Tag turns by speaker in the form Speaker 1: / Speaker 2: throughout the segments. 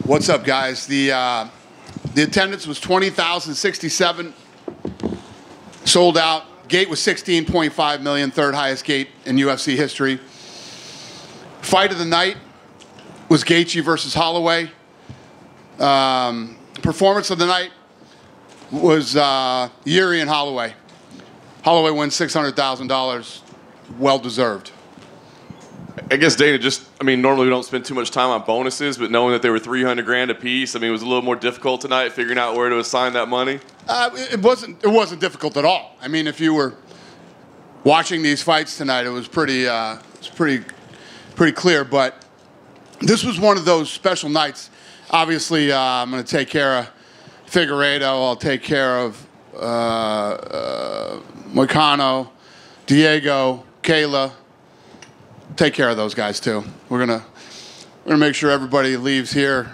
Speaker 1: What's up, guys? The attendance was 20,067. Sold out. Gate was 16.5 million, third highest gate in UFC history. Fight of the night was Gaethje versus Holloway. Performance of the night was Yuri and Holloway. Holloway wins $600,000. Well deserved.
Speaker 2: I guess, Dana, normally we don't spend too much time on bonuses, but knowing that they were $300,000 a piece, it was a little more difficult tonight figuring out where to assign that money.
Speaker 1: It wasn't difficult at all. I mean, if you were watching these fights tonight, it was pretty clear. But this was one of those special nights. Obviously, I'm going to take care of Figueiredo. I'll take care of Moicano, Diego, Kayla. Take care of those guys too. We're gonna make sure everybody leaves here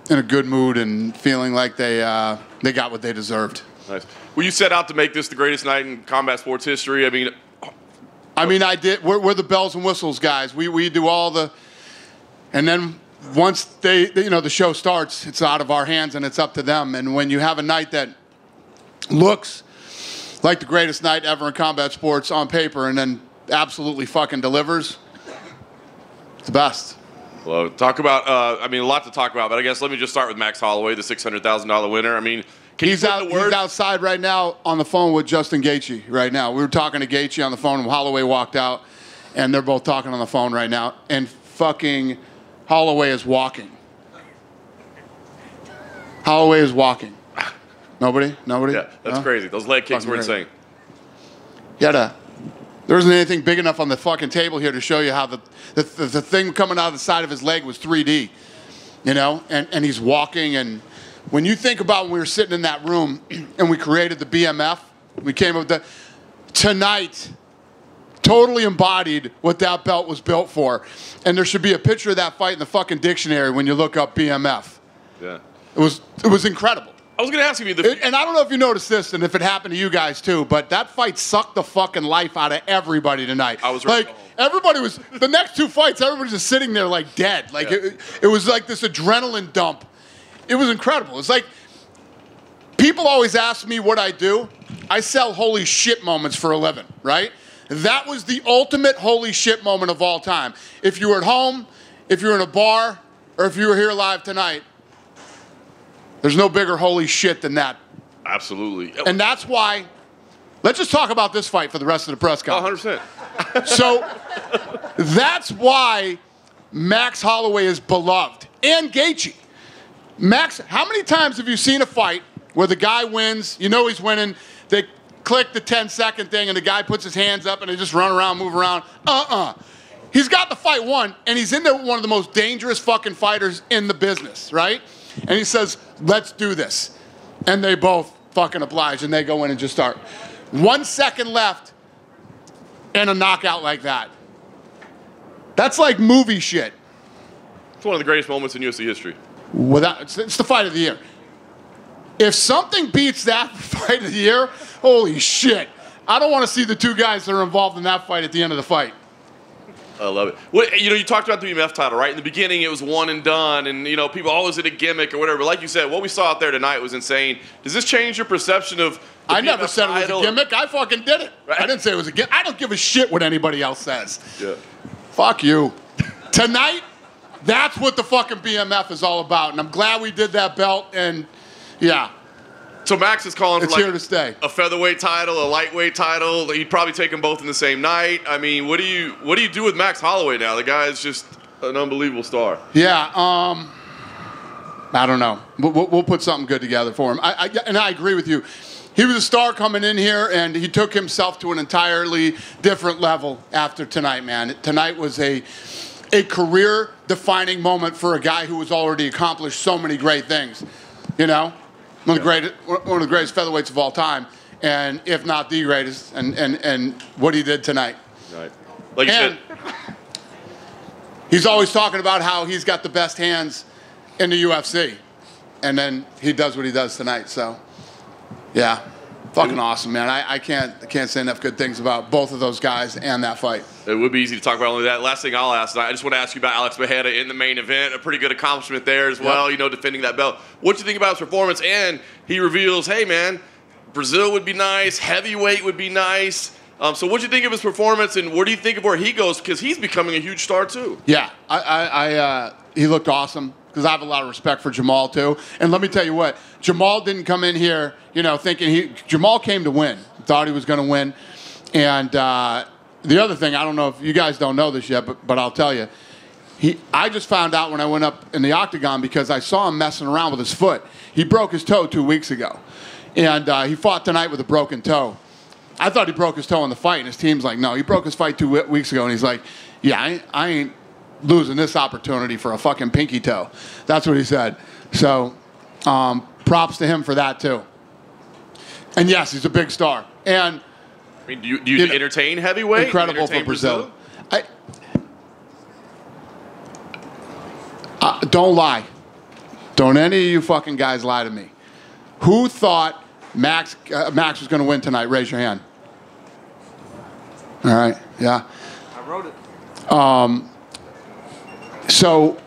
Speaker 1: in a good mood and feeling like they got what they deserved.
Speaker 2: Nice. Well, you set out to make this the greatest night in combat sports history.
Speaker 1: I did. We're the bells and whistles guys. We do all the, and then once the show starts, it's out of our hands and it's up to them. And when you have a night that looks like the greatest night ever in combat sports on paper, and then absolutely fucking delivers, it's the best.
Speaker 2: Well, talk about, a lot to talk about, but I guess let me just start with Max Holloway, the $600,000 winner.
Speaker 1: He's outside right now on the phone with Justin Gaethje right now. We were talking to Gaethje on the phone when Holloway walked out, and they're both talking on the phone right now, and fucking Holloway is walking. Holloway is walking. Nobody?
Speaker 2: Yeah, that's crazy. Those leg kicks were insane.
Speaker 1: There isn't anything big enough on the fucking table here to show you how the thing coming out of the side of his leg was 3D, and he's walking. And when you think about when we were sitting in that room and we created the BMF, we came up with tonight totally embodied what that belt was built for. And there should be a picture of that fight in the fucking dictionary when you look up BMF.
Speaker 2: Yeah.
Speaker 1: It was incredible.
Speaker 2: I was going to ask you,
Speaker 1: and I don't know if you noticed this, and if it happened to you guys too, but that fight sucked the fucking life out of everybody tonight.
Speaker 2: I was right.
Speaker 1: Everybody was, the next two fights, everybody's just sitting there like dead. It was like this adrenaline dump. It was incredible. It's like, people always ask me what I do. I sell holy shit moments for a living, right? That was the ultimate holy shit moment of all time. If you were at home, if you were in a bar, or if you were here live tonight, there's no bigger holy shit than that.
Speaker 2: Absolutely.
Speaker 1: And that's why, let's just talk about this fight for the rest of the press conference.
Speaker 2: 100%.
Speaker 1: So that's why Max Holloway is beloved. And Gaethje. Max, how many times have you seen a fight where the guy wins, he's winning, they click the 10-second thing and the guy puts his hands up and they just run around, move around? He's got the fight won, and he's in there with one of the most dangerous fucking fighters in the business, right? And he says, let's do this. And they both fucking oblige, and they go in and just start. 1 second left, and a knockout like that. That's like movie shit.
Speaker 2: It's one of the greatest moments in UFC history.
Speaker 1: It's the fight of the year. If something beats that fight of the year, holy shit. I don't want to see the two guys that are involved in that fight at the end of the fight.
Speaker 2: I love it. Well, you talked about the BMF title, right? In the beginning, it was one and done, and people always did a gimmick or whatever. But like you said, what we saw out there tonight was insane. Does this change your perception of the
Speaker 1: I
Speaker 2: BMF
Speaker 1: never said
Speaker 2: title?
Speaker 1: It was a gimmick. I fucking did it. Right? I didn't say it was a gimmick. I don't give a shit what anybody else says.
Speaker 2: Yeah.
Speaker 1: Fuck you. Tonight, that's what the fucking BMF is all about, and I'm glad we did that belt. And yeah.
Speaker 2: So Max is calling for
Speaker 1: here to stay.
Speaker 2: A featherweight title, a lightweight title. You'd probably take them both in the same night. What do you do with Max Holloway now? The guy is just an unbelievable star.
Speaker 1: Yeah, I don't know. We'll put something good together for him. And I agree with you. He was a star coming in here, and he took himself to an entirely different level after tonight, man. Tonight was a career-defining moment for a guy who has already accomplished so many great things, One of the greatest featherweights of all time, and if not the greatest, and what he did tonight.
Speaker 2: Right. Like you said.
Speaker 1: He's always talking about how he's got the best hands in the UFC, and then he does what he does tonight. So, yeah. Fucking awesome, man. I can't say enough good things about both of those guys and that fight.
Speaker 2: It would be easy to talk about only that. Last thing I'll ask, I just want to ask you about Alex Mejia in the main event. A pretty good accomplishment there as well, you know, defending that belt. What do you think about his performance? And he reveals, hey, man, Brazil would be nice. Heavyweight would be nice. So what do you think of his performance, and what do you think of where he goes? Because he's becoming a huge star, too.
Speaker 1: Yeah, he looked awesome. Because I have a lot of respect for Jamal, too. And let me tell you what, Jamal didn't come in here, you know, thinking Jamal came to win, thought he was going to win. And the other thing, I don't know if you guys don't know this yet, but I'll tell you, I just found out when I went up in the octagon because I saw him messing around with his foot. He broke his toe 2 weeks ago. And he fought tonight with a broken toe. I thought he broke his toe in the fight, and his team's like, no, he broke his fight 2 weeks ago. And he's like, yeah, I ain't losing this opportunity for a fucking pinky toe. That's what he said. So props to him for that too. And yes, he's a big star. And
Speaker 2: I mean, do you entertain heavyweight?
Speaker 1: Incredible for Brazil. Don't lie. Don't any of you fucking guys lie to me. Who thought Max was going to win tonight? Raise your hand. All right. Yeah.
Speaker 3: I wrote it.
Speaker 1: So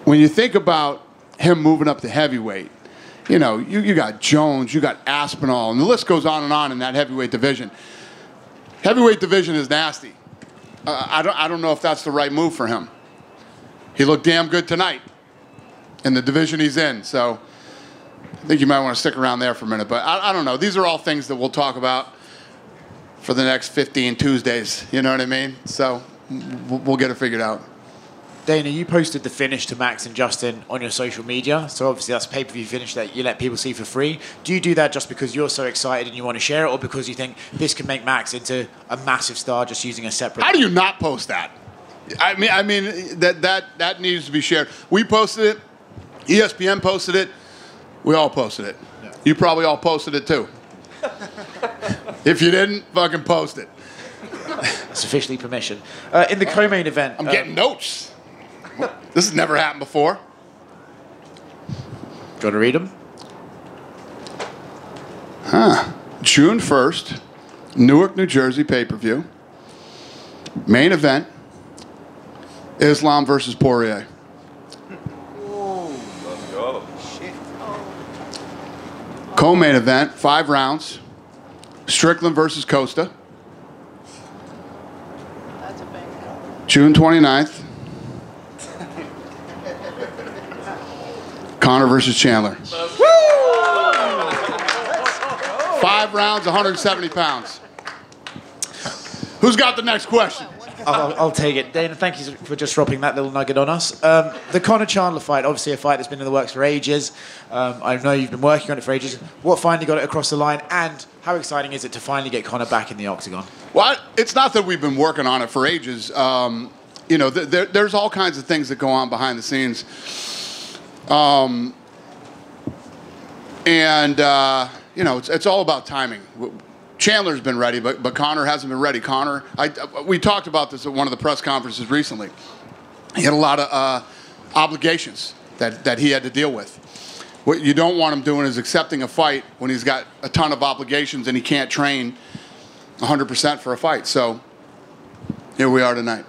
Speaker 1: when you think about him moving up to heavyweight, you know, you got Jones, you got Aspinall, and the list goes on in that heavyweight division. Heavyweight division is nasty. I don't know if that's the right move for him. He looked damn good tonight in the division he's in, so I think you might want to stick around there for a minute. But I don't know. These are all things that we'll talk about for the next 15 Tuesdays. You know what I mean? So we'll get it figured out.
Speaker 3: Dana, you posted the finish to Max and Justin on your social media. So obviously that's a pay-per-view finish that you let people see for free. Do you do that just because you're so excited and you want to share it, or because you think this can make Max into a massive star just using a separate...
Speaker 1: How do you not post that? I mean that needs to be shared. We posted it. ESPN posted it. We all posted it. Yeah. You probably all posted it too. If you didn't, fucking post it.
Speaker 3: It's officially permission. In the co-main event...
Speaker 1: I'm getting notes. This has never happened before.
Speaker 3: Do you want to read them?
Speaker 1: June 1st, Newark, New Jersey pay-per-view. Main event, Islam versus Poirier.
Speaker 2: Let's go.
Speaker 1: Co-main event, 5 rounds. Strickland versus Costa.
Speaker 4: That's a big one.
Speaker 1: June 29th. Conor versus Chandler. 5 rounds, 170 pounds. Who's got the next question?
Speaker 3: I'll take it. Dana, thank you for just dropping that little nugget on us. The Conor Chandler fight, obviously a fight that's been in the works for ages. I know you've been working on it for ages. What finally got it across the line, and how exciting is it to finally get Conor back in the octagon?
Speaker 1: Well, it's not that we've been working on it for ages. You know, there's all kinds of things that go on behind the scenes. You know, it's all about timing. Chandler's been ready, but Conor hasn't been ready. Conor, we talked about this at one of the press conferences recently. He had a lot of obligations that he had to deal with. What you don't want him doing is accepting a fight when he's got a ton of obligations and he can't train 100% for a fight. So here we are tonight.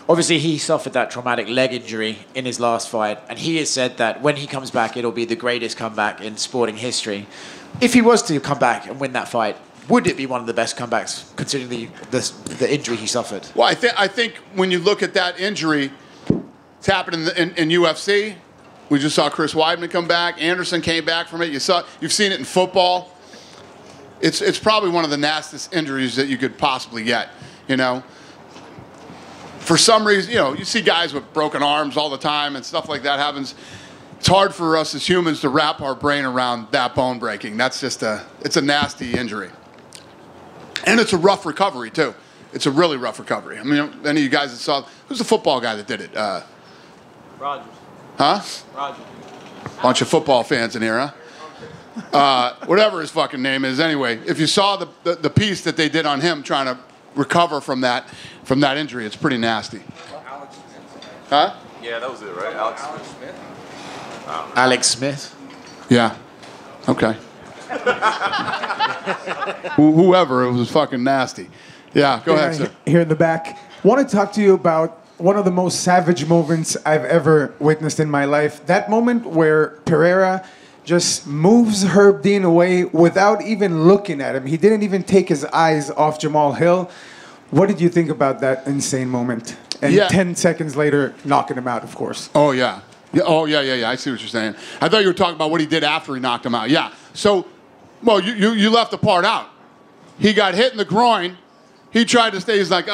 Speaker 3: Obviously, he suffered that traumatic leg injury in his last fight, and he has said that when he comes back, it'll be the greatest comeback in sporting history. If he was to come back and win that fight, would it be one of the best comebacks, considering the injury he suffered?
Speaker 1: Well, I think when you look at that injury, it's happened in UFC. We just saw Chris Weidman come back. Anderson came back from it. You've seen it in football. It's probably one of the nastiest injuries that you could possibly get, you know. For some reason, you know, you see guys with broken arms all the time and stuff like that happens. It's hard for us as humans to wrap our brain around that bone breaking. That's just it's a nasty injury. And it's a rough recovery, too. It's a really rough recovery. I mean, any of you guys that saw, who's the football guy that did it?
Speaker 4: Rogers.
Speaker 1: Huh?
Speaker 4: Rogers.
Speaker 1: Bunch of football fans in here, huh? Whatever his fucking name is. Anyway, if you saw the piece that they did on him trying to recover from that injury, it's pretty nasty.
Speaker 4: Alex Smith.
Speaker 1: Huh?
Speaker 2: Yeah, that was it, right? Alex
Speaker 4: Smith.
Speaker 3: Alex Smith.
Speaker 1: Yeah. Okay. Whoever, it was fucking nasty. Yeah, go ahead, sir.
Speaker 5: Here in the back. Want to talk to you about one of the most savage moments I've ever witnessed in my life. That moment where Pereira just moves Herb Dean away without even looking at him. He didn't even take his eyes off Jamal Hill. What did you think about that insane moment? And 10 seconds later, knocking him out, of course.
Speaker 1: Oh, yeah. Oh, yeah. I see what you're saying. I thought you were talking about what he did after he knocked him out. Yeah. So, well, you left the part out. He got hit in the groin. He tried to stay. He's like,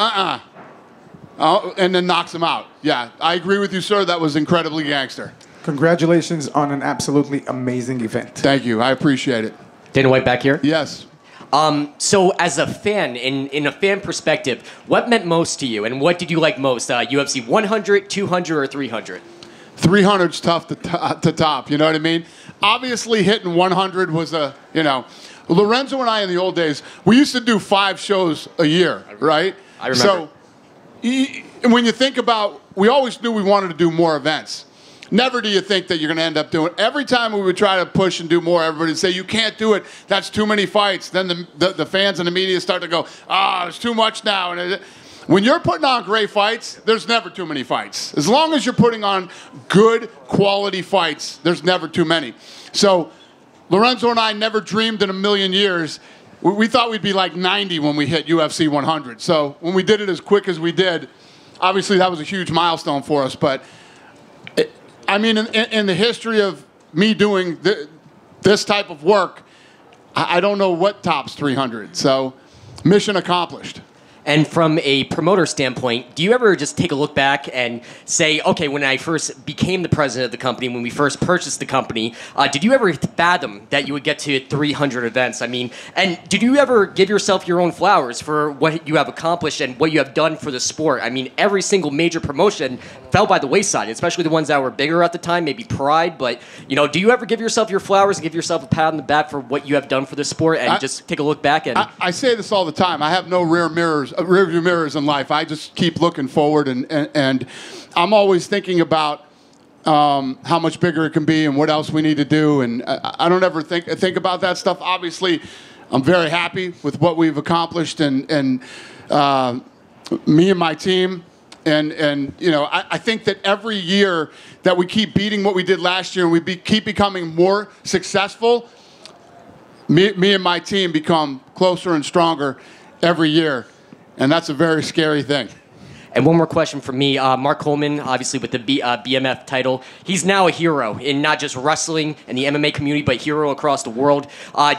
Speaker 1: and then knocks him out. Yeah, I agree with you, sir. That was incredibly gangster.
Speaker 5: Congratulations on an absolutely amazing event.
Speaker 1: Thank you. I appreciate it.
Speaker 6: Dana White back here.
Speaker 1: Yes.
Speaker 6: So as a fan, in a fan perspective, what meant most to you, and what did you like most? UFC 100, 200, or 300?
Speaker 1: 300's tough to top. You know what I mean? Obviously, hitting 100 was Lorenzo and I in the old days, we used to do 5 shows a year, right?
Speaker 6: I remember.
Speaker 1: So when you think about, we always knew we wanted to do more events. Never do you think that you're going to end up doing. Every time we would try to push and do more, everybody would say, you can't do it. That's too many fights. Then the fans and the media start to go, it's too much now. And when you're putting on great fights, there's never too many fights. As long as you're putting on good quality fights, there's never too many. So Lorenzo and I never dreamed in a million years. We thought we'd be like 90 when we hit UFC 100. So when we did it as quick as we did, obviously that was a huge milestone for us. But in the history of me doing this type of work, I don't know what tops 300. So mission accomplished.
Speaker 6: And from a promoter standpoint, do you ever just take a look back and say, okay, when I first became the president of the company, when we first purchased the company, did you ever fathom that you would get to 300 events? I mean, and did you ever give yourself your own flowers for what you have accomplished and what you have done for the sport? I mean, every single major promotion fell by the wayside, especially the ones that were bigger at the time, maybe Pride. But, do you ever give yourself your flowers and give yourself a pat on the back for what you have done for the sport and just take a look back? And
Speaker 1: I say this all the time. I have no rearview mirrors in life. I just keep looking forward, and I'm always thinking about how much bigger it can be and what else we need to do. And I don't ever think about that stuff. Obviously, I'm very happy with what we've accomplished, and me and my team. And I think that every year that we keep beating what we did last year and we keep becoming more successful, me and my team become closer and stronger every year. And that's a very scary thing.
Speaker 6: And one more question from me. Mark Coleman, obviously with the BMF title, he's now a hero in not just wrestling and the MMA community, but hero across the world.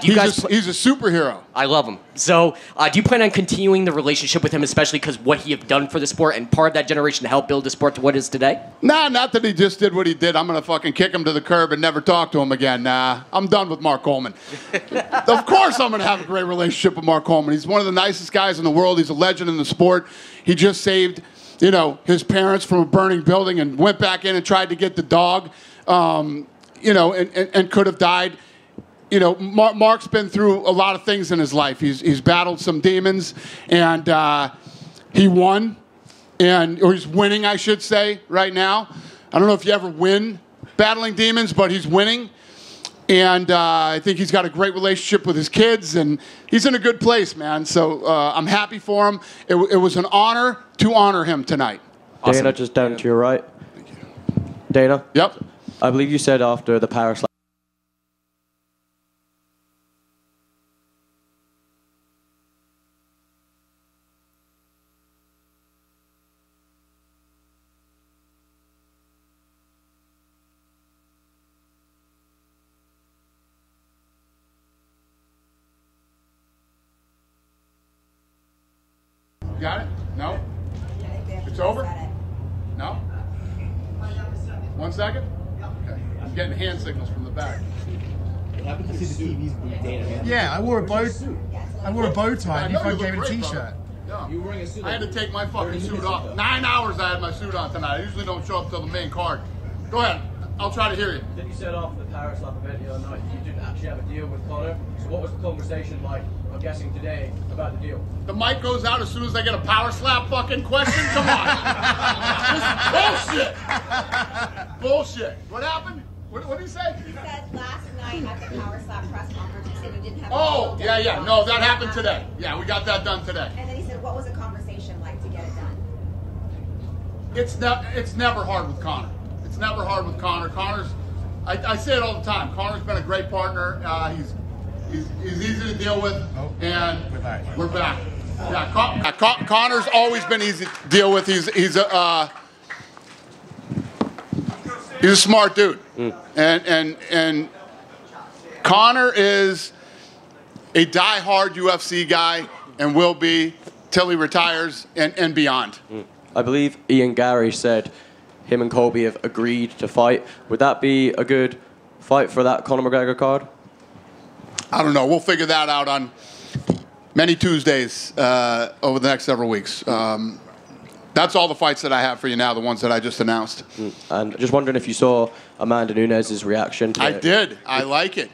Speaker 6: He's
Speaker 1: a superhero.
Speaker 6: I love him. So do you plan on continuing the relationship with him, especially because what he have done for the sport and part of that generation to help build the sport to what it is today?
Speaker 1: Nah, not that he just did what he did. I'm going to fucking kick him to the curb and never talk to him again. Nah, I'm done with Mark Coleman. Of course I'm going to have a great relationship with Mark Coleman. He's one of the nicest guys in the world. He's a legend in the sport. He just saved his parents from a burning building and went back in and tried to get the dog, and could have died. Mark's been through a lot of things in his life. He's battled some demons, and he won, or he's winning, I should say, right now. I don't know if you ever win battling demons, but he's winning. And I think he's got a great relationship with his kids, and he's in a good place, man. So I'm happy for him. It was an honor to honor him tonight.
Speaker 7: Awesome. Dana, just down to your right.
Speaker 1: Thank you.
Speaker 7: Dana?
Speaker 1: Yep.
Speaker 7: I believe you said after the power slam.
Speaker 1: Got it? No? It's over? No? 1 second? Okay. I'm getting hand signals from the back.
Speaker 8: Yeah, I wore a bow tie and you fucking gave it a t-shirt.
Speaker 1: Yeah. I had to take my fucking suit off. 9 hours I had my suit on tonight. I usually don't show up till the main card. Go ahead. I'll try to hear you.
Speaker 7: Then you said after the Power Slap event the other night you didn't actually have a deal with Conor. So what was the conversation like, I'm guessing today, about the deal?
Speaker 1: The mic goes out as soon as I get a power slap fucking question? Come on. This is bullshit. Bullshit. What happened? What did he say?
Speaker 9: He said last night at the Power Slap press conference, he said he didn't have.
Speaker 1: Oh, yeah. No, that happened today. Yeah, we got that done today.
Speaker 9: And then he said, what was the conversation like to get it done?
Speaker 1: It's never hard with Connor. It's never hard with Connor. Connor's, I say it all the time. Connor's been a great partner. He's easy to deal with, and we're back. Yeah, Connor's always been easy to deal with. He's a smart dude, and Connor is a die-hard UFC guy and will be till he retires and beyond.
Speaker 10: I believe Ian Gary said him and Colby have agreed to fight. Would that be a good fight for that Conor McGregor card?
Speaker 1: I don't know. We'll figure that out on many Tuesdays over the next several weeks. That's all the fights that I have for you now, the ones that I just announced.
Speaker 10: And just wondering if you saw Amanda Nunes' reaction to
Speaker 1: I did. I like it.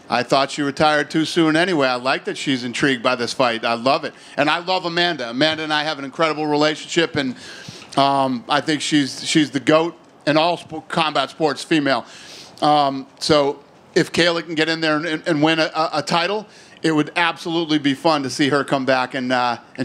Speaker 1: I thought she retired too soon anyway. I like that she's intrigued by this fight. I love it. And I love Amanda. Amanda and I have an incredible relationship, and I think she's the GOAT in all combat sports, female. So if Kayla can get in there and win a title, it would absolutely be fun to see her come back and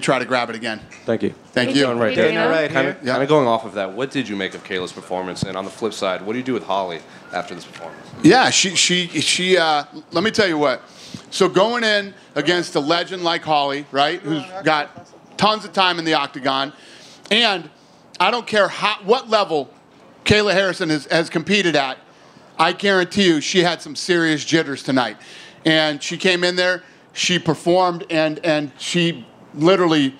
Speaker 1: try to grab it again.
Speaker 10: Thank you.
Speaker 1: Thank you.
Speaker 11: Right
Speaker 1: there.
Speaker 11: Dana, right kind of going off of that, what did you make of Kayla's performance? And on the flip side, what do you do with Holly after this performance?
Speaker 1: Yeah, she let me tell you what. So going in against a legend like Holly, right, who's got tons of time in the octagon, and I don't care what level Kayla Harrison has competed at, I guarantee you she had some serious jitters tonight. And she came in there, she performed, and she literally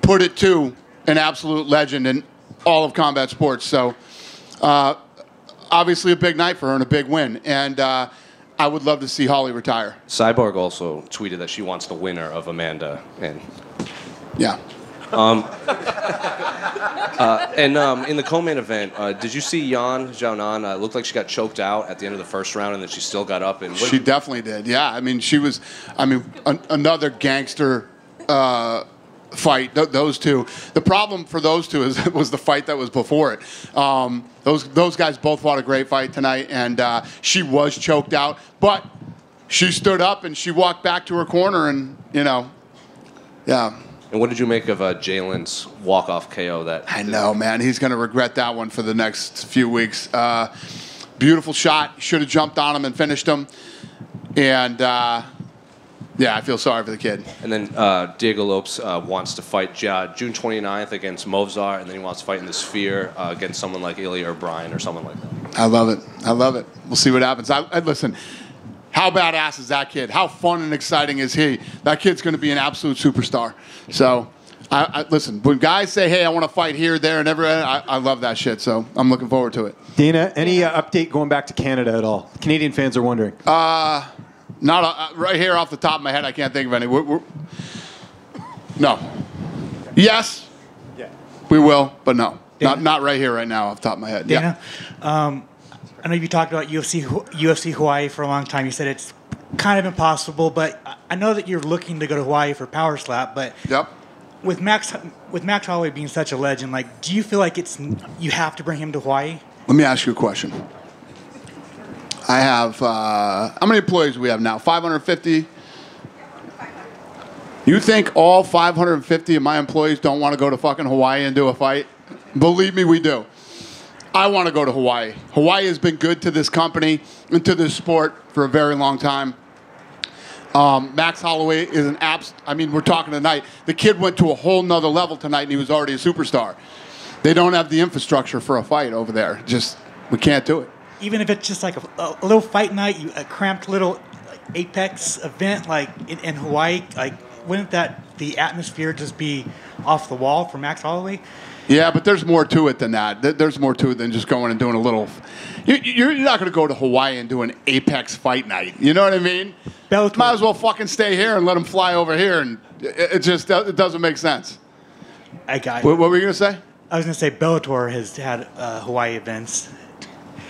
Speaker 1: put it to an absolute legend in all of combat sports. So obviously a big night for her and a big win. And I would love to see Holly retire.
Speaker 11: Cyborg also tweeted that she wants the winner of Amanda. And
Speaker 1: yeah.
Speaker 11: In the co-main event, did you see Yan Xiaonan? Looked like she got choked out at the end of the first round, and then she still got up. And
Speaker 1: she definitely did. Yeah, I mean, she was. I mean, another gangster fight. Those two. The problem for those two was the fight that was before it. Those guys both fought a great fight tonight, and she was choked out, but she stood up and she walked back to her corner, and yeah.
Speaker 11: And what did you make of Jalen's walk-off KO?
Speaker 1: I know, man. He's going to regret that one for the next few weeks. Beautiful shot. Should have jumped on him and finished him. And, yeah, I feel sorry for the kid.
Speaker 11: And then Diego Lopes wants to fight June 29th against Movzar, and then he wants to fight in the Sphere against someone like Ilya or Bryan or someone like that.
Speaker 1: I love it. I love it. We'll see what happens. Listen, how badass is that kid? How fun and exciting is he? That kid's going to be an absolute superstar. So, listen, when guys say, hey, I want to fight here, there, and everywhere, I love that shit. So I'm looking forward to it.
Speaker 12: Dana, any update going back to Canada at all? Canadian fans are wondering.
Speaker 1: Not right here off the top of my head. I can't think of any. No. Yes. Yeah. We will, but no. Not right here, right now, off the top of my head.
Speaker 13: Dana, yeah. I know you talked about UFC Hawaii for a long time. You said it's kind of impossible, but I know that you're looking to go to Hawaii for Power Slap. But
Speaker 1: yep.
Speaker 13: With Max Holloway being such a legend, like, do you feel like you have to bring him to Hawaii?
Speaker 1: Let me ask you a question. I have how many employees do we have now? 550. You think all 550 of my employees don't want to go to fucking Hawaii and do a fight? Believe me, we do. I want to go to Hawaii. Hawaii has been good to this company and to this sport for a very long time. Max Holloway is an I mean, we're talking tonight. The kid went to a whole nother level tonight, and he was already a superstar. They don't have the infrastructure for a fight over there. We can't do it.
Speaker 13: Even if it's just like a little fight night, a cramped little Apex event like in Hawaii, like, wouldn't the atmosphere just be off the wall for Max Holloway?
Speaker 1: Yeah, but there's more to it than that. There's more to it than just going and doing a little. You're not going to go to Hawaii and do an Apex fight night. You know what I mean?
Speaker 13: Bellator.
Speaker 1: Might as well fucking stay here and let them fly over here, and it doesn't make sense.
Speaker 13: I got it.
Speaker 1: What were you going to say?
Speaker 13: I was going to say Bellator has had Hawaii events.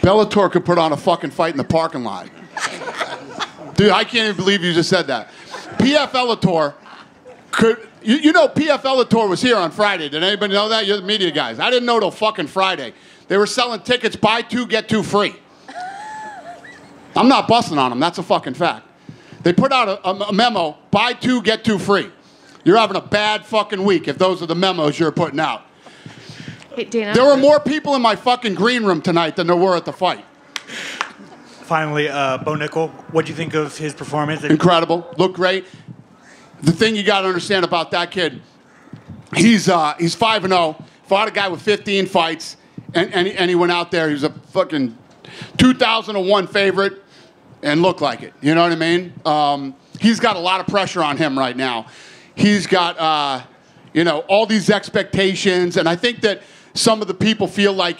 Speaker 1: Bellator could put on a fucking fight in the parking lot. Dude, I can't even believe you just said that. PF Bellator could. You know PF Bellator was here on Friday. Did anybody know that? You're the media guys. I didn't know till fucking Friday. They were selling tickets, buy two, get two free. I'm not busting on them. That's a fucking fact. They put out a memo, buy 2, get 2 free. You're having a bad fucking week if those are the memos you're putting out.
Speaker 14: Hey, Dana.
Speaker 1: There were more people in my fucking green room tonight than there were at the fight.
Speaker 13: Finally, Bo Nickel, what do you think of his performance?
Speaker 1: Incredible. Looked great. The thing you got to understand about that kid, he's 5-0. Fought a guy with 15 fights, and he went out there. He was a fucking 2001 favorite and looked like it. You know what I mean? He's got a lot of pressure on him right now. He's got, all these expectations, and I think that some of the people feel like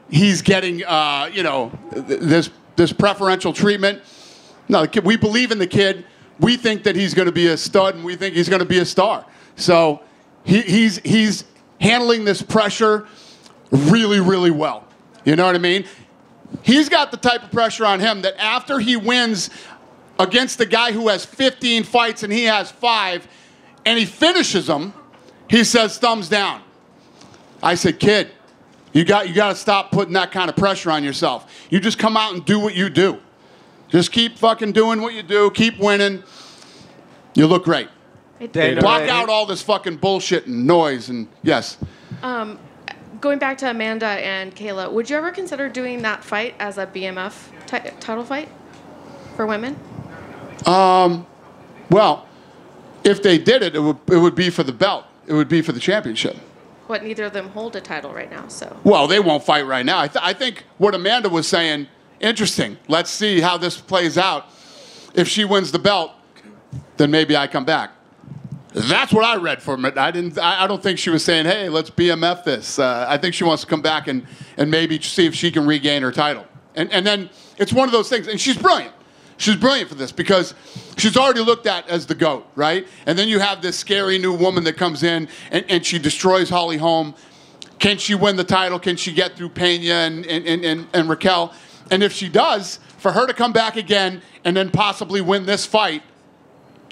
Speaker 1: he's getting, this preferential treatment. No, the kid, we believe in the kid. We think that he's going to be a stud, and we think he's going to be a star. So he's handling this pressure really, really well. You know what I mean? He's got the type of pressure on him that after he wins against the guy who has 15 fights and he has 5, and he finishes them, he says, thumbs down. I said, kid, you got to stop putting that kind of pressure on yourself. You just come out and do what you do. Just keep fucking doing what you do. Keep winning. You look great. Block out all this fucking bullshit and noise. And yes.
Speaker 14: Going back to Amanda and Kayla, would you ever consider doing that fight as a BMF title fight for women?
Speaker 1: Well, if they did it, it would be for the belt. It would be for the championship.
Speaker 14: But neither of them hold a title right now, so.
Speaker 1: Well, they won't fight right now. I think what Amanda was saying, interesting. Let's see how this plays out. If she wins the belt, then maybe I come back. That's what I read from it. I don't think she was saying, hey, let's BMF this. I think she wants to come back and maybe see if she can regain her title. And then it's one of those things. And she's brilliant. She's brilliant for this because she's already looked at as the GOAT, right? And then you have this scary new woman that comes in and she destroys Holly Holm. Can she win the title? Can she get through Pena and Raquel? And if she does, for her to come back again and then possibly win this fight,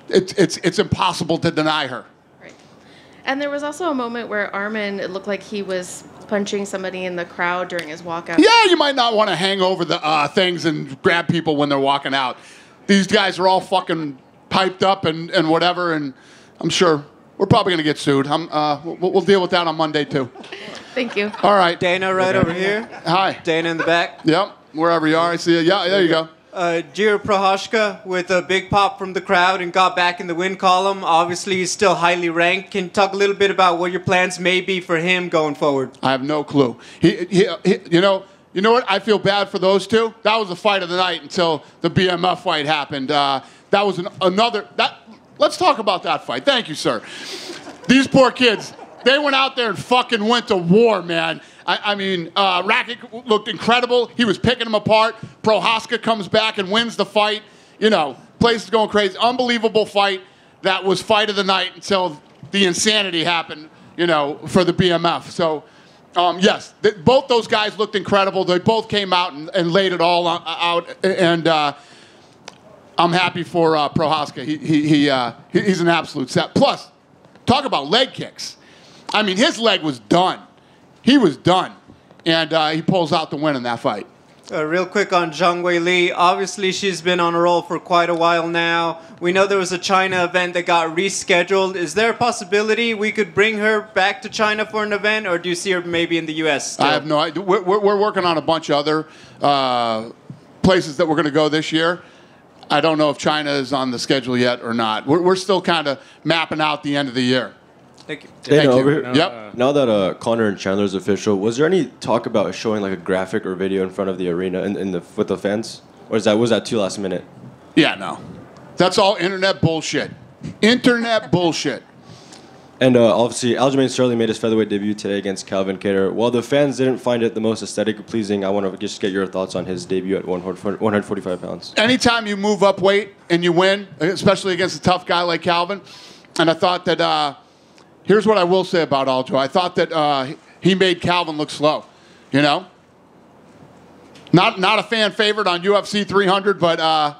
Speaker 1: it's impossible to deny her.
Speaker 14: Right. And there was also a moment where Armin, it looked like he was punching somebody in the crowd during his walkout.
Speaker 1: Yeah, you might not want to hang over the things and grab people when they're walking out. These guys are all fucking piped up and whatever, and I'm sure we're probably going to get sued. We'll deal with that on Monday, too.
Speaker 14: Thank you.
Speaker 1: All right.
Speaker 15: Dana right over here.
Speaker 1: Hi.
Speaker 15: Dana in the back.
Speaker 1: Yep, wherever you are. I see you. Yeah, there you go.
Speaker 15: Jiro Prochazka with a big pop from the crowd and got back in the win column. Obviously, he's still highly ranked. Can you talk a little bit about what your plans may be for him going forward?
Speaker 1: I have no clue. You know what? I feel bad for those two. That was the fight of the night until the BMF fight happened. That was another. Let's talk about that fight. Thank you, sir. These poor kids, they went out there and fucking went to war, man. I mean, Rakic looked incredible. He was picking them apart. Prochazka comes back and wins the fight. Place is going crazy. Unbelievable fight. That was fight of the night until the insanity happened, for the BMF. So, yes, both those guys looked incredible. They both came out and laid it all out. And I'm happy for Prochazka. He's an absolute set. Plus, talk about leg kicks. I mean, his leg was done. He was done, and he pulls out the win in that fight.
Speaker 15: Real quick on Zhang Wei Li. Obviously, she's been on a roll for quite a while now. We know there was a China event that got rescheduled. Is there a possibility we could bring her back to China for an event, or do you see her maybe in the U.S. still?
Speaker 1: I have no idea. We're working on a bunch of other places that we're going to go this year. I don't know if China is on the schedule yet or not. We're still kind of mapping out the end of the year.
Speaker 15: Thank you.
Speaker 1: Thank you.
Speaker 10: Over here.
Speaker 1: Yep.
Speaker 10: Now that Connor and Chandler's official, was there any talk about showing like a graphic or video in front of the arena with the fans, or was that too last minute?
Speaker 1: Yeah, no. That's all internet bullshit. Internet bullshit.
Speaker 10: And obviously, Aljamain Sterling made his featherweight debut today against Calvin Kattar. While the fans didn't find it the most aesthetically pleasing, I want to just get your thoughts on his debut at 145 pounds.
Speaker 1: Anytime you move up weight and you win, especially against a tough guy like Calvin, and I thought that... Here's what I will say about Aljo. I thought that he made Calvin look slow, Not a fan favorite on UFC 300, but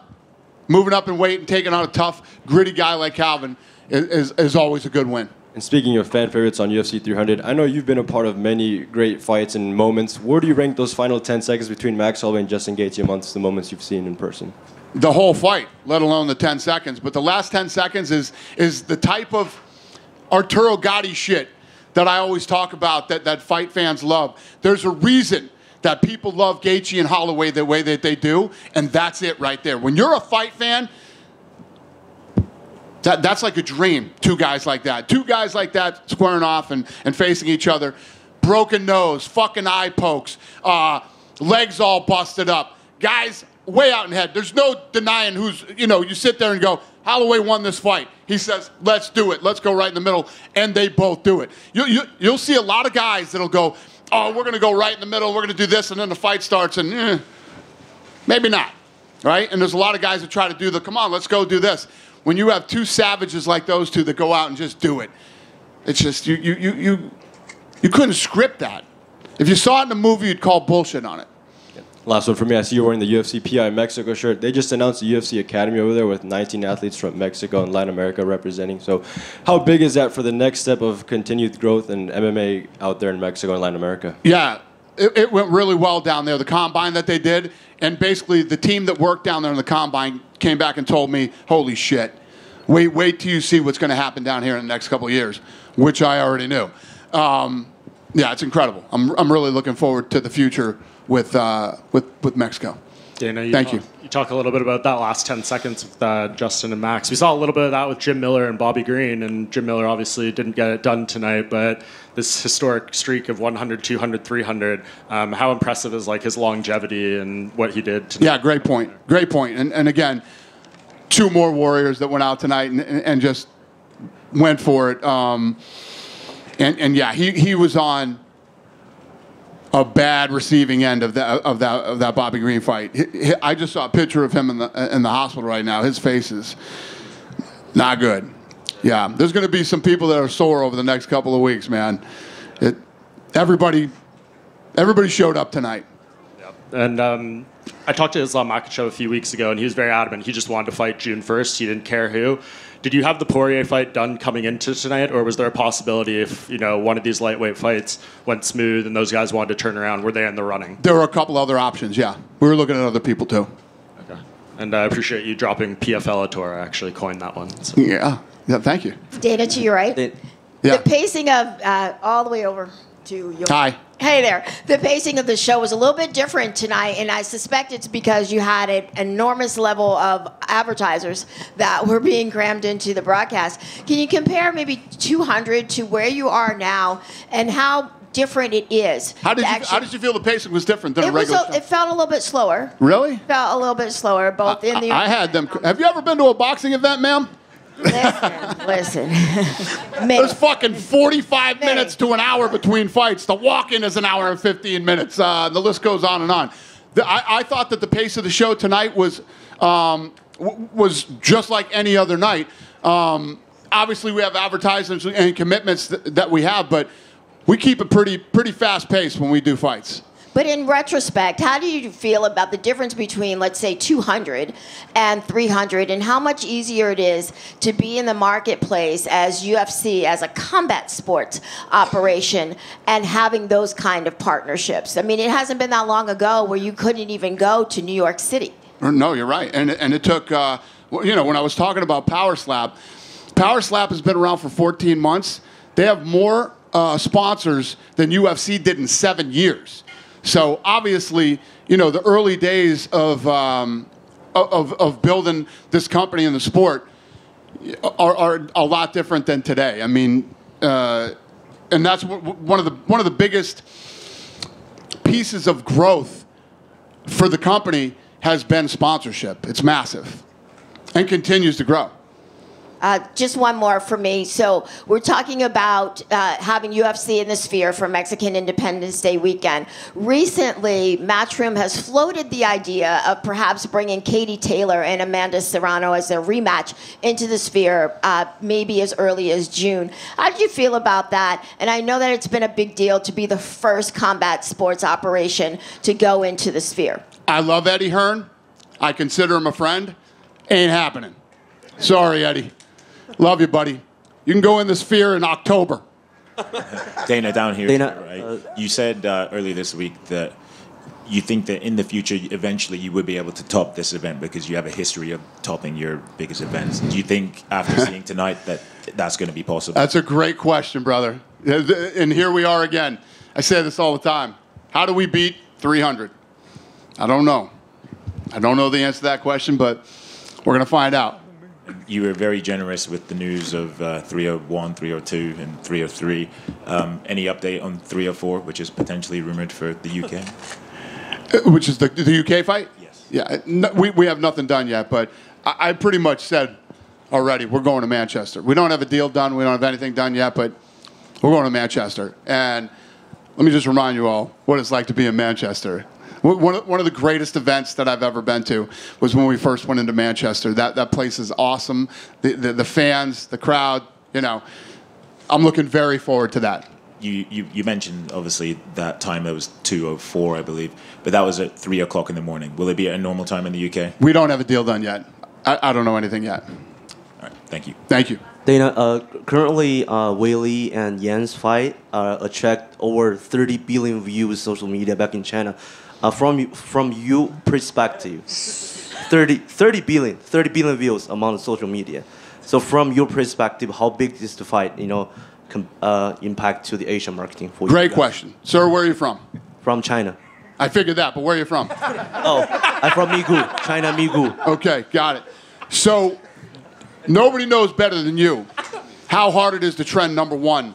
Speaker 1: moving up in weight and taking on a tough, gritty guy like Calvin is always a good win.
Speaker 10: And speaking of fan favorites on UFC 300, I know you've been a part of many great fights and moments. Where do you rank those final 10 seconds between Max Holloway and Justin Gaethje amongst the moments you've seen in person?
Speaker 1: The whole fight, let alone the 10 seconds. But the last 10 seconds is the type of Arturo Gatti shit that I always talk about that fight fans love. There's a reason that people love Gaethje and Holloway the way that they do, and that's it right there. When you're a fight fan, that's like a dream, two guys like that. Two guys like that squaring off and facing each other. Broken nose, fucking eye pokes, legs all busted up. Guys way out in head. There's no denying who's, you sit there and go, Holloway won this fight. He says, let's do it. Let's go right in the middle. And they both do it. You'll see a lot of guys that'll go, oh, we're going to go right in the middle. We're going to do this. And then the fight starts and maybe not. Right? And there's a lot of guys that try to do come on, let's go do this. When you have two savages like those two that go out and just do it, it's just, you couldn't script that. If you saw it in a movie, you'd call bullshit on it.
Speaker 10: Last one for me. I see you're wearing the UFC PI Mexico shirt. They just announced the UFC Academy over there with 19 athletes from Mexico and Latin America representing. So how big is that for the next step of continued growth in MMA out there in Mexico and Latin America?
Speaker 1: Yeah, it went really well down there. The combine that they did, and basically the team that worked down there in the combine came back and told me, holy shit, wait till you see what's going to happen down here in the next couple of years, which I already knew. Yeah, it's incredible. I'm really looking forward to the future with Mexico.
Speaker 16: Dana,
Speaker 1: Thank you.
Speaker 16: You talk a little bit about that last 10 seconds with Justin and Max. We saw a little bit of that with Jim Miller and Bobby Green, and Jim Miller obviously didn't get it done tonight, but this historic streak of 100, 200, 300, how impressive is his longevity and what he did tonight?
Speaker 1: Yeah, great point. Great point. And again, two more warriors that went out tonight and just went for it. And yeah, he was on a bad receiving end of that Bobby Green fight. I just saw a picture of him in the hospital right now. His face is not good. Yeah, there's going to be some people that are sore over the next couple of weeks, man. Everybody showed up tonight.
Speaker 16: And I talked to Islam Makhachev a few weeks ago, and he was very adamant. He just wanted to fight June 1st. He didn't care who. Did you have the Poirier fight done coming into tonight, or was there a possibility if one of these lightweight fights went smooth and those guys wanted to turn around, were they in the running?
Speaker 1: There were a couple other options, yeah. We were looking at other people, too.
Speaker 16: Okay. And I appreciate you dropping PFL Tour. I actually coined that one. So.
Speaker 1: Yeah, thank you.
Speaker 17: Dana, to your right.
Speaker 1: Yeah.
Speaker 17: The pacing of all the way over to your...
Speaker 1: Hi.
Speaker 17: Hey there. The pacing of the show was a little bit different tonight, and I suspect it's because you had an enormous level of advertisers that were being crammed into the broadcast. Can you compare maybe 200 to where you are now and how different it is?
Speaker 1: How did you feel the pacing was different than a regular show?
Speaker 17: It felt a little bit slower.
Speaker 1: Really?
Speaker 17: Felt a little bit slower, both in the...
Speaker 1: I had them. Have you ever been to a boxing event, ma'am?
Speaker 17: Listen.
Speaker 1: There's fucking 45 minutes to an hour between fights. The walk-in is an hour and 15 minutes. The list goes on and on. I thought that the pace of the show tonight was just like any other night. Obviously, we have advertisements and commitments that we have, but we keep a pretty fast pace when we do fights.
Speaker 17: But in retrospect, how do you feel about the difference between, let's say, 200 and 300, and how much easier it is to be in the marketplace as UFC, as a combat sports operation, and having those kind of partnerships? I mean, it hasn't been that long ago where you couldn't even go to New York City.
Speaker 1: No, you're right. And it took, when I was talking about Power Slap has been around for 14 months. They have more sponsors than UFC did in 7 years. So obviously, the early days of building this company and the sport are a lot different than today. I mean, and that's one of the biggest pieces of growth for the company has been sponsorship. It's massive and continues to grow.
Speaker 17: Just one more for me. So we're talking about having UFC in the Sphere for Mexican Independence Day weekend. Recently, Matchroom has floated the idea of perhaps bringing Katie Taylor and Amanda Serrano as a rematch into the Sphere, maybe as early as June. How did you feel about that? And I know that it's been a big deal to be the first combat sports operation to go into the Sphere.
Speaker 1: I love Eddie Hearn. I consider him a friend. Ain't happening. Sorry, Eddie. Love you, buddy. You can go in the Sphere in October.
Speaker 18: Dana, down here,
Speaker 19: Dana,
Speaker 18: right? You said earlier this week that you think that in the future, eventually, you would be able to top this event because you have a history of topping your biggest events. Do you think, after seeing tonight, that that's going to be possible?
Speaker 1: That's a great question, brother. And here we are again. I say this all the time. How do we beat 300? I don't know. I don't know the answer to that question, but we're going to find out.
Speaker 18: You were very generous with the news of 301, 302, and 303. Any update on 304, which is potentially rumored for the UK?
Speaker 1: Which is the UK fight? Yes. Yeah, no, we have nothing done yet, but I pretty much said already we're going to Manchester. We don't have a deal done. We don't have anything done yet, but we're going to Manchester. And let me just remind you all what it's like to be in Manchester. One of the greatest events that I've ever been to was when we first went into Manchester. That place is awesome. The fans, the crowd, you know. I'm looking very forward to that.
Speaker 18: You mentioned, obviously, that time it was 2:04, I believe, but that was at 3 o'clock in the morning. Will it be at a normal time in the UK?
Speaker 1: We don't have a deal done yet. I don't know anything yet.
Speaker 18: All right, thank you.
Speaker 1: Thank you.
Speaker 19: Dana, currently, Weili and Yan's fight attract over 30 billion views social media back in China. From your perspective, 30 billion views among social media. So from your perspective, how big is the fight, impact to the Asian marketing for you?
Speaker 1: Great question. Sir, where are you from?
Speaker 19: From China.
Speaker 1: I figured that, but where are you from?
Speaker 19: Oh, I'm from Migu, China Migu.
Speaker 1: Okay, got it. So nobody knows better than you how hard it is to trend #1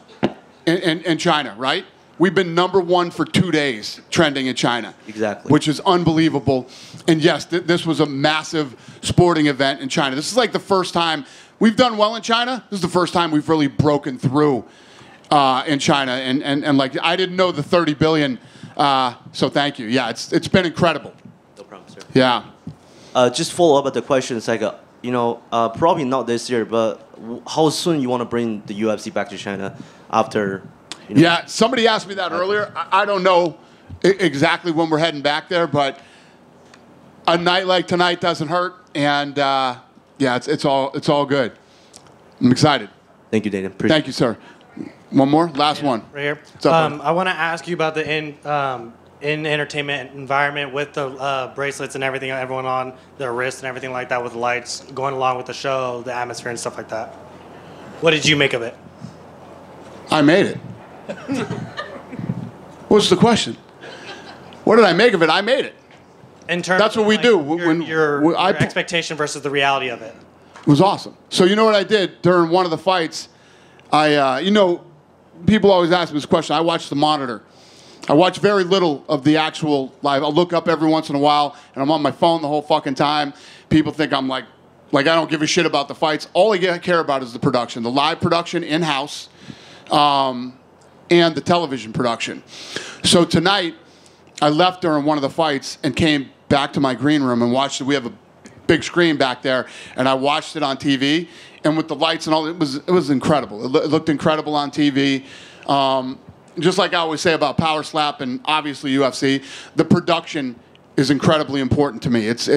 Speaker 1: in China, right? We've been #1 for 2 days trending in China.
Speaker 19: Exactly.
Speaker 1: Which is unbelievable. And yes, this was a massive sporting event in China. This is like the first time we've done well in China. This is the first time we've really broken through in China. And like, I didn't know the 30 billion. So thank you. Yeah, it's been incredible.
Speaker 19: No problem, sir.
Speaker 1: Yeah.
Speaker 19: Just follow up at the questions, like, probably not this year, but how soon you want to bring the UFC back to China after...
Speaker 1: Yeah, somebody asked me that earlier. I don't know exactly when we're heading back there, but a night like tonight doesn't hurt, and yeah, it's all good. I'm excited.
Speaker 19: Thank you, Dana.
Speaker 1: Thank you, sir. One more, last one.
Speaker 20: Right here.
Speaker 1: What's up, buddy?
Speaker 20: I want to ask you about the in entertainment environment with the bracelets and everything, everyone on their wrists and everything like that, with lights going along with the show, the atmosphere and stuff like that. What did you make of it?
Speaker 1: I made it. What's the question? What did I make of it? I made it.
Speaker 20: In terms
Speaker 1: That's what
Speaker 20: of,
Speaker 1: we
Speaker 20: like,
Speaker 1: do.
Speaker 20: Your expectation versus the reality of it.
Speaker 1: It was awesome. So you know what I did during one of the fights? People always ask me this question. I watch the monitor. I watch very little of the actual live. I'll look up every once in a while, and I'm on my phone the whole fucking time. People think I'm like I don't give a shit about the fights. All I care about is the production, the live production in-house, and the television production. So tonight, I left during one of the fights and came back to my green room and watched it. We have a big screen back there, and I watched it on TV. And with the lights and all, it was incredible. It looked incredible on TV. Just like I always say about Power Slap and obviously UFC, the production is incredibly important to me. It's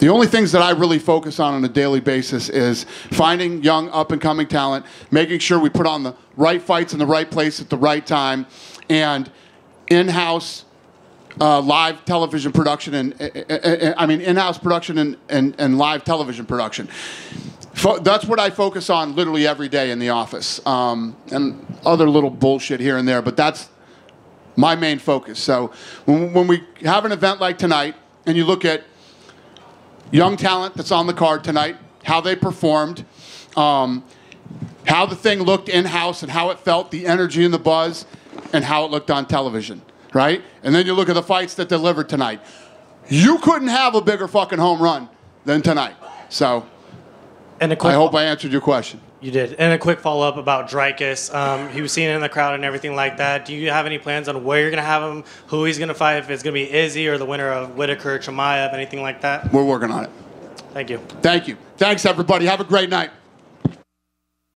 Speaker 1: the only things that I really focus on a daily basis is finding young, up-and-coming talent, making sure we put on the right fights in the right place at the right time, and in-house live television production in-house production and live television production. That's what I focus on literally every day in the office, and other little bullshit here and there, but that's my main focus. So when we have an event like tonight, and you look at young talent that's on the card tonight, how they performed, how the thing looked in-house and how it felt, the energy and the buzz, and how it looked on television, right? And then you look at the fights that delivered tonight. You couldn't have a bigger fucking home run than tonight. So
Speaker 20: And
Speaker 1: I hope I answered your question.
Speaker 20: You did. And a quick follow-up about Dreykus. He was seen in the crowd and everything like that. Do you have any plans on where you're going to have him, who he's going to fight, if it's going to be Izzy or the winner of Whitaker, Chimaev, anything like that?
Speaker 1: We're working on it.
Speaker 20: Thank you.
Speaker 1: Thank you. Thanks, everybody. Have a great night.